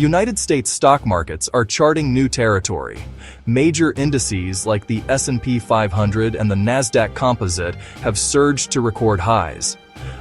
United States stock markets are charting new territory. Major indices like the S&P 500 and the Nasdaq Composite have surged to record highs.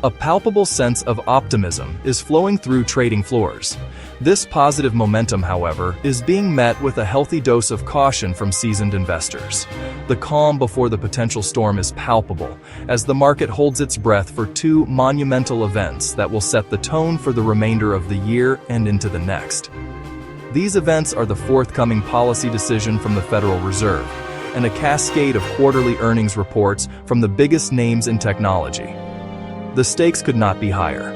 A palpable sense of optimism is flowing through trading floors. This positive momentum, however, is being met with a healthy dose of caution from seasoned investors. The calm before the potential storm is palpable, as the market holds its breath for two monumental events that will set the tone for the remainder of the year and into the next. These events are the forthcoming policy decision from the Federal Reserve and a cascade of quarterly earnings reports from the biggest names in technology. The stakes could not be higher.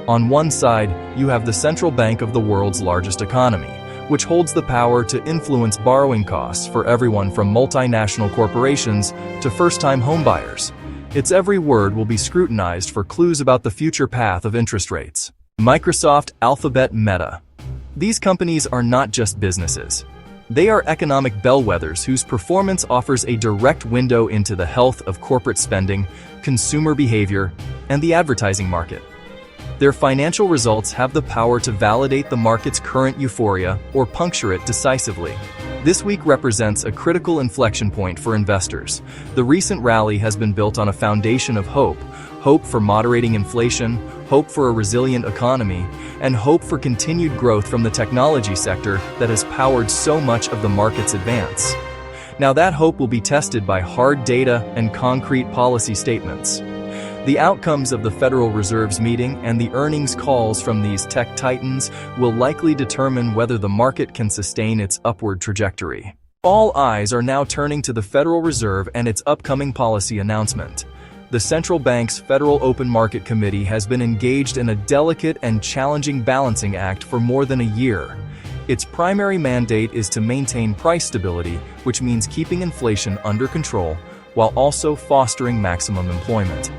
On one side, you have the central bank of the world's largest economy, which holds the power to influence borrowing costs for everyone from multinational corporations to first-time homebuyers. Its every word will be scrutinized for clues about the future path of interest rates. Microsoft, Alphabet, Meta. These companies are not just businesses. They are economic bellwethers whose performance offers a direct window into the health of corporate spending, consumer behavior, and the advertising market. Their financial results have the power to validate the market's current euphoria or puncture it decisively. This week represents a critical inflection point for investors. The recent rally has been built on a foundation of hope for moderating inflation, hope for a resilient economy, and hope for continued growth from the technology sector that has powered so much of the market's advance. Now that hope will be tested by hard data and concrete policy statements. The outcomes of the Federal Reserve's meeting and the earnings calls from these tech titans will likely determine whether the market can sustain its upward trajectory. All eyes are now turning to the Federal Reserve and its upcoming policy announcement. The central bank's Federal Open Market Committee has been engaged in a delicate and challenging balancing act for more than a year. Its primary mandate is to maintain price stability, which means keeping inflation under control while also fostering maximum employment.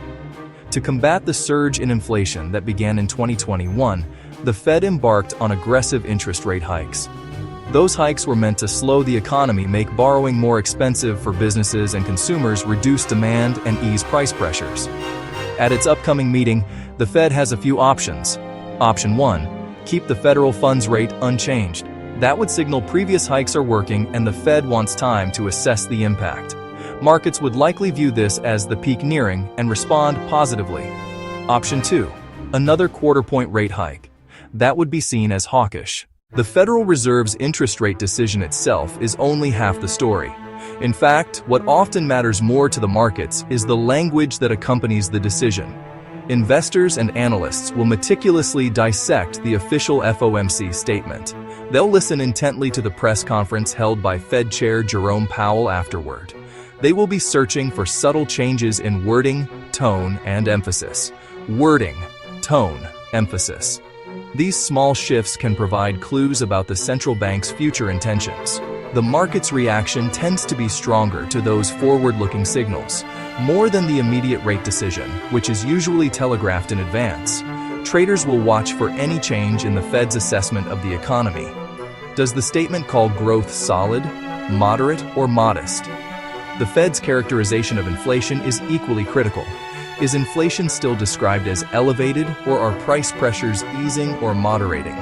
To combat the surge in inflation that began in 2021, the Fed embarked on aggressive interest rate hikes. Those hikes were meant to slow the economy, make borrowing more expensive for businesses and consumers, reduce demand, and ease price pressures. At its upcoming meeting, the Fed has a few options. Option 1, keep the federal funds rate unchanged. That would signal previous hikes are working and the Fed wants time to assess the impact. Markets would likely view this as the peak nearing and respond positively. Option 2, another quarter-point rate hike. That would be seen as hawkish. The Federal Reserve's interest rate decision itself is only half the story. In fact, what often matters more to the markets is the language that accompanies the decision. Investors and analysts will meticulously dissect the official FOMC statement. They'll listen intently to the press conference held by Fed Chair Jerome Powell afterward. They will be searching for subtle changes in wording, tone, and emphasis. Wording, tone, emphasis. These small shifts can provide clues about the central bank's future intentions. The market's reaction tends to be stronger to those forward-looking signals, more than the immediate rate decision, which is usually telegraphed in advance. Traders will watch for any change in the Fed's assessment of the economy. Does the statement call growth solid, moderate, or modest? The Fed's characterization of inflation is equally critical. Is inflation still described as elevated, or are price pressures easing or moderating?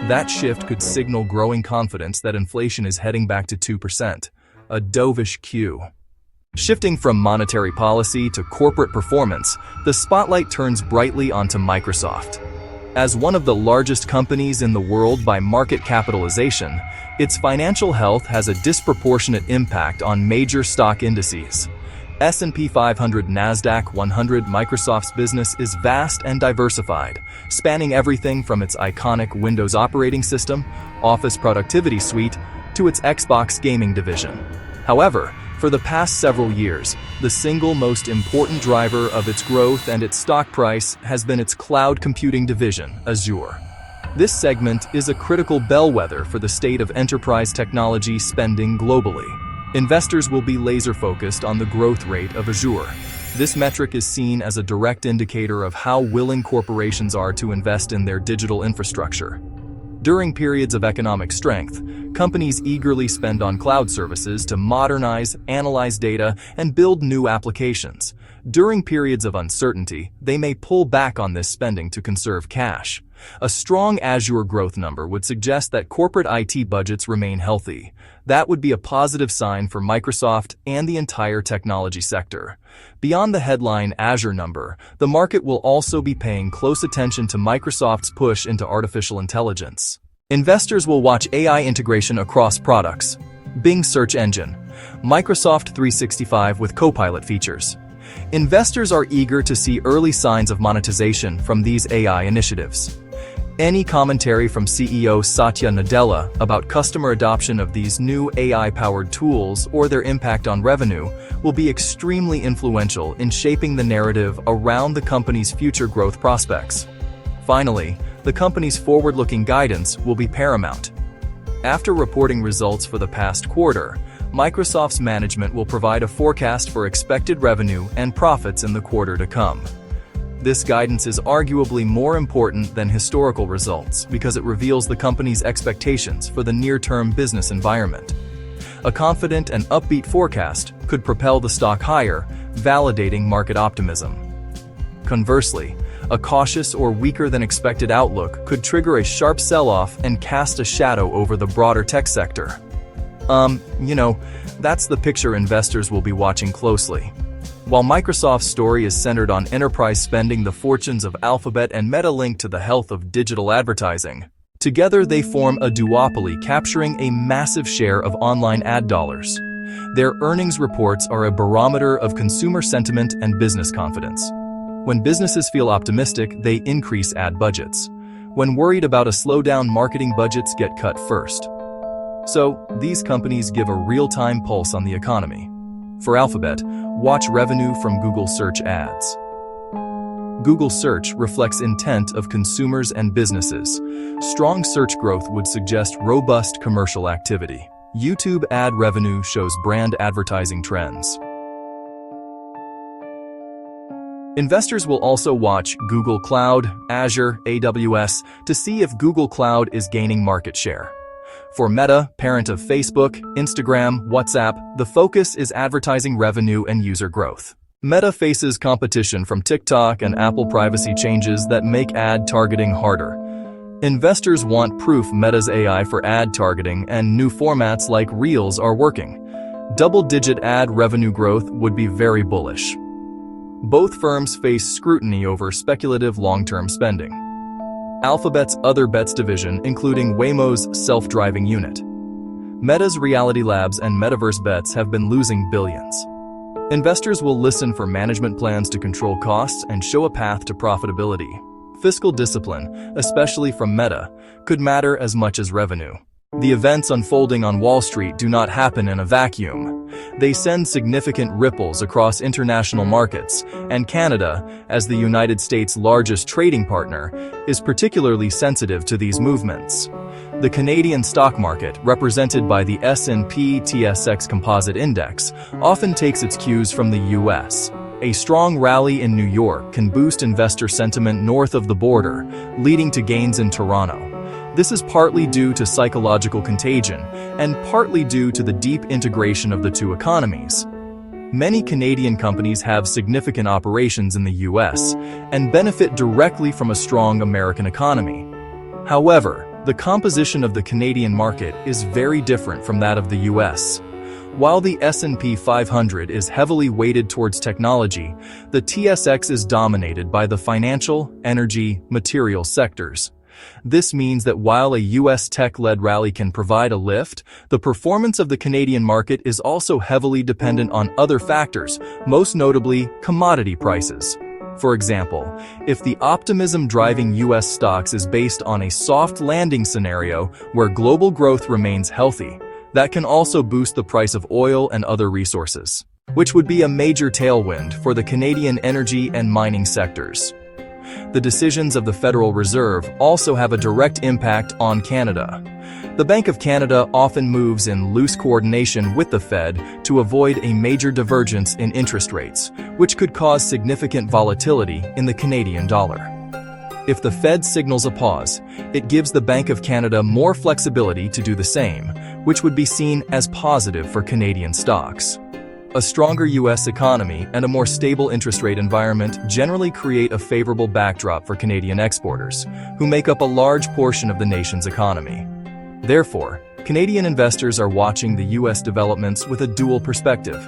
That shift could signal growing confidence that inflation is heading back to 2%, a dovish cue. Shifting from monetary policy to corporate performance, the spotlight turns brightly onto Microsoft. As one of the largest companies in the world by market capitalization, its financial health has a disproportionate impact on major stock indices. S&P 500, Nasdaq 100. Microsoft's business is vast and diversified, spanning everything from its iconic Windows operating system, Office productivity suite, to its Xbox gaming division. However, for the past several years, the single most important driver of its growth and its stock price has been its cloud computing division, Azure. This segment is a critical bellwether for the state of enterprise technology spending globally. Investors will be laser-focused on the growth rate of Azure. This metric is seen as a direct indicator of how willing corporations are to invest in their digital infrastructure. During periods of economic strength, companies eagerly spend on cloud services to modernize, analyze data, and build new applications. During periods of uncertainty, they may pull back on this spending to conserve cash. A strong Azure growth number would suggest that corporate IT budgets remain healthy. That would be a positive sign for Microsoft and the entire technology sector. Beyond the headline Azure number, the market will also be paying close attention to Microsoft's push into artificial intelligence. Investors will watch AI integration across products. Bing search engine, Microsoft 365 with Copilot features. Investors are eager to see early signs of monetization from these AI initiatives. Any commentary from CEO Satya Nadella about customer adoption of these new AI-powered tools or their impact on revenue will be extremely influential in shaping the narrative around the company's future growth prospects. Finally, the company's forward-looking guidance will be paramount. After reporting results for the past quarter, Microsoft's management will provide a forecast for expected revenue and profits in the quarter to come. This guidance is arguably more important than historical results because it reveals the company's expectations for the near-term business environment. A confident and upbeat forecast could propel the stock higher, validating market optimism. Conversely, a cautious or weaker than expected outlook could trigger a sharp sell-off and cast a shadow over the broader tech sector. That's the picture investors will be watching closely. While Microsoft's story is centered on enterprise spending, the fortunes of Alphabet and Meta link to the health of digital advertising. Together they form a duopoly capturing a massive share of online ad dollars. Their earnings reports are a barometer of consumer sentiment and business confidence. When businesses feel optimistic, they increase ad budgets. When worried about a slowdown, marketing budgets get cut first. So, these companies give a real-time pulse on the economy. For Alphabet, watch revenue from Google Search ads. Google Search reflects intent of consumers and businesses. Strong search growth would suggest robust commercial activity. YouTube ad revenue shows brand advertising trends. Investors will also watch Google Cloud, Azure, AWS to see if Google Cloud is gaining market share. For Meta, parent of Facebook, Instagram, WhatsApp, the focus is advertising revenue and user growth. Meta faces competition from TikTok and Apple privacy changes that make ad targeting harder. Investors want proof Meta's AI for ad targeting and new formats like Reels are working. Double-digit ad revenue growth would be very bullish. Both firms face scrutiny over speculative long-term spending. Alphabet's Other Bets division, including Waymo's self-driving unit. Meta's Reality Labs and Metaverse bets have been losing billions. Investors will listen for management plans to control costs and show a path to profitability. Fiscal discipline, especially from Meta, could matter as much as revenue. The events unfolding on Wall Street do not happen in a vacuum. They send significant ripples across international markets, and Canada, as the United States' largest trading partner, is particularly sensitive to these movements. The Canadian stock market, represented by the S&P/TSX Composite Index, often takes its cues from the U.S. A strong rally in New York can boost investor sentiment north of the border, leading to gains in Toronto. This is partly due to psychological contagion and partly due to the deep integration of the two economies. Many Canadian companies have significant operations in the U.S. and benefit directly from a strong American economy. However, the composition of the Canadian market is very different from that of the U.S. While the S&P 500 is heavily weighted towards technology, the TSX is dominated by the financial, energy, materials sectors. This means that while a U.S. tech-led rally can provide a lift, the performance of the Canadian market is also heavily dependent on other factors, most notably commodity prices. For example, if the optimism driving U.S. stocks is based on a soft landing scenario where global growth remains healthy, that can also boost the price of oil and other resources, which would be a major tailwind for the Canadian energy and mining sectors. The decisions of the Federal Reserve also have a direct impact on Canada. The Bank of Canada often moves in loose coordination with the Fed to avoid a major divergence in interest rates, which could cause significant volatility in the Canadian dollar. If the Fed signals a pause, it gives the Bank of Canada more flexibility to do the same, which would be seen as positive for Canadian stocks. A stronger U.S. economy and a more stable interest rate environment generally create a favorable backdrop for Canadian exporters, who make up a large portion of the nation's economy. Therefore, Canadian investors are watching the U.S. developments with a dual perspective.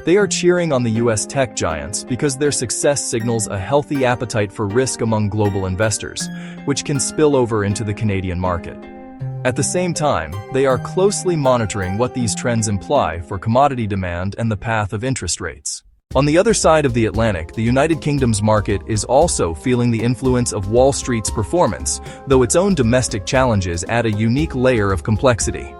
They are cheering on the U.S. tech giants because their success signals a healthy appetite for risk among global investors, which can spill over into the Canadian market. At the same time, they are closely monitoring what these trends imply for commodity demand and the path of interest rates. On the other side of the Atlantic, the United Kingdom's market is also feeling the influence of Wall Street's performance, though its own domestic challenges add a unique layer of complexity.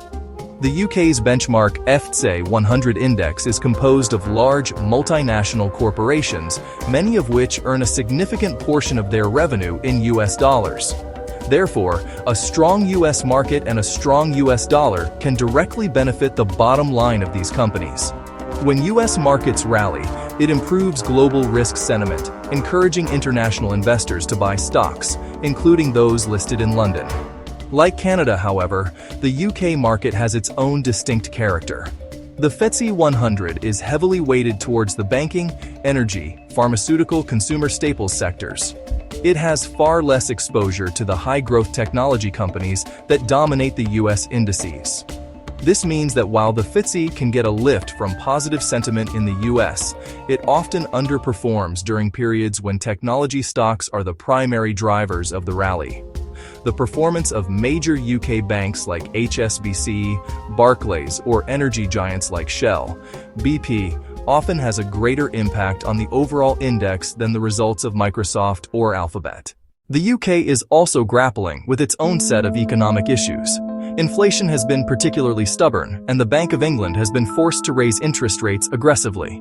The UK's benchmark FTSE 100 index is composed of large, multinational corporations, many of which earn a significant portion of their revenue in US dollars. Therefore, a strong US market and a strong US dollar can directly benefit the bottom line of these companies. When U.S. markets rally, it improves global risk sentiment, encouraging international investors to buy stocks, including those listed in London. Like Canada, however, the UK market has its own distinct character. The FTSE 100 is heavily weighted towards the banking, energy, pharmaceutical, consumer staples sectors. It has far less exposure to the high-growth technology companies that dominate the U.S. indices. This means that while the FTSE can get a lift from positive sentiment in the US, it often underperforms during periods when technology stocks are the primary drivers of the rally. The performance of major UK banks like HSBC, Barclays, or energy giants like Shell, BP, often has a greater impact on the overall index than the results of Microsoft or Alphabet. The UK is also grappling with its own set of economic issues. Inflation has been particularly stubborn, and the Bank of England has been forced to raise interest rates aggressively.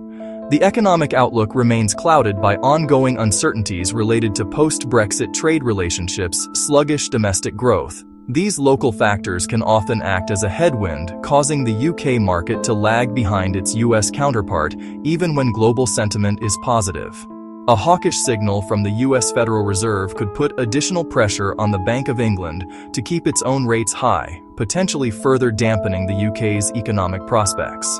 The economic outlook remains clouded by ongoing uncertainties related to post-Brexit trade relationships, sluggish domestic growth. These local factors can often act as a headwind, causing the UK market to lag behind its US counterpart, even when global sentiment is positive. A hawkish signal from the US Federal Reserve could put additional pressure on the Bank of England to keep its own rates high, potentially further dampening the UK's economic prospects.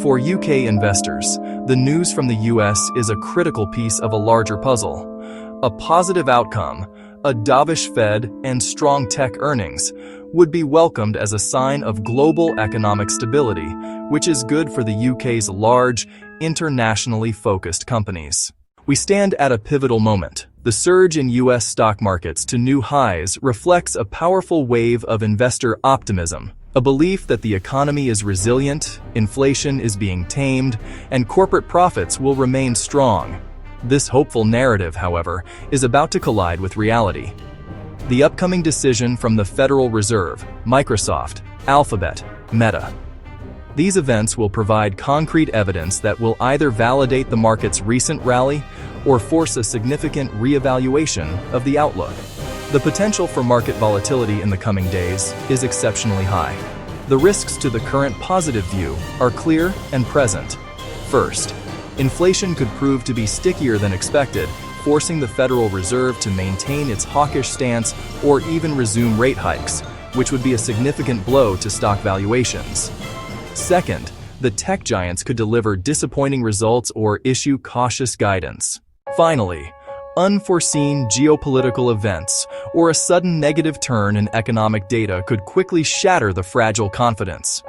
For UK investors, the news from the US is a critical piece of a larger puzzle. A positive outcome, a dovish Fed, and strong tech earnings would be welcomed as a sign of global economic stability, which is good for the UK's large, internationally focused companies. We stand at a pivotal moment. The surge in U.S. stock markets to new highs reflects a powerful wave of investor optimism, a belief that the economy is resilient, inflation is being tamed, and corporate profits will remain strong. This hopeful narrative, however, is about to collide with reality. The upcoming decision from the Federal Reserve, Microsoft, Alphabet, Meta. These events will provide concrete evidence that will either validate the market's recent rally or force a significant reevaluation of the outlook. The potential for market volatility in the coming days is exceptionally high. The risks to the current positive view are clear and present. First, inflation could prove to be stickier than expected, forcing the Federal Reserve to maintain its hawkish stance or even resume rate hikes, which would be a significant blow to stock valuations. Second, the tech giants could deliver disappointing results or issue cautious guidance. Finally, unforeseen geopolitical events or a sudden negative turn in economic data could quickly shatter the fragile confidence.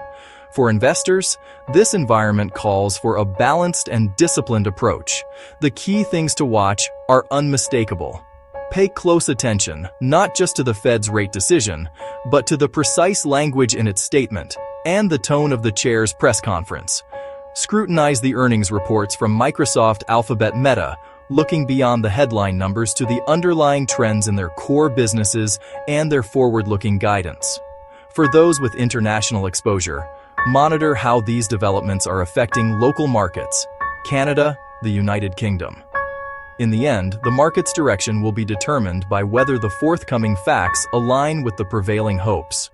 For investors, this environment calls for a balanced and disciplined approach. The key things to watch are unmistakable. Pay close attention, not just to the Fed's rate decision, but to the precise language in its statement and the tone of the chair's press conference. Scrutinize the earnings reports from Microsoft, Alphabet, Meta, looking beyond the headline numbers to the underlying trends in their core businesses and their forward-looking guidance. For those with international exposure, monitor how these developments are affecting local markets, Canada, the United Kingdom. In the end, the market's direction will be determined by whether the forthcoming facts align with the prevailing hopes.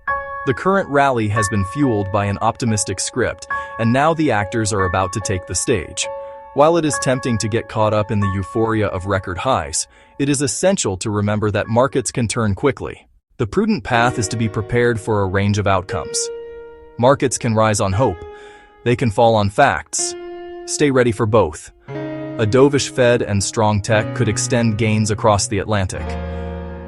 The current rally has been fueled by an optimistic script, and now the actors are about to take the stage. While it is tempting to get caught up in the euphoria of record highs, it is essential to remember that markets can turn quickly. The prudent path is to be prepared for a range of outcomes. Markets can rise on hope, they can fall on facts, Stay ready for both. A dovish Fed and strong tech could extend gains across the Atlantic.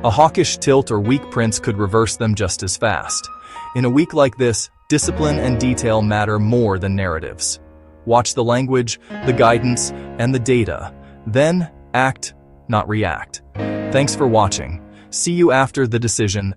A hawkish tilt or weak prints could reverse them just as fast. In a week like this, discipline and detail matter more than narratives. Watch the language, the guidance, and the data. Then act, not react. Thanks for watching. See you after the decision.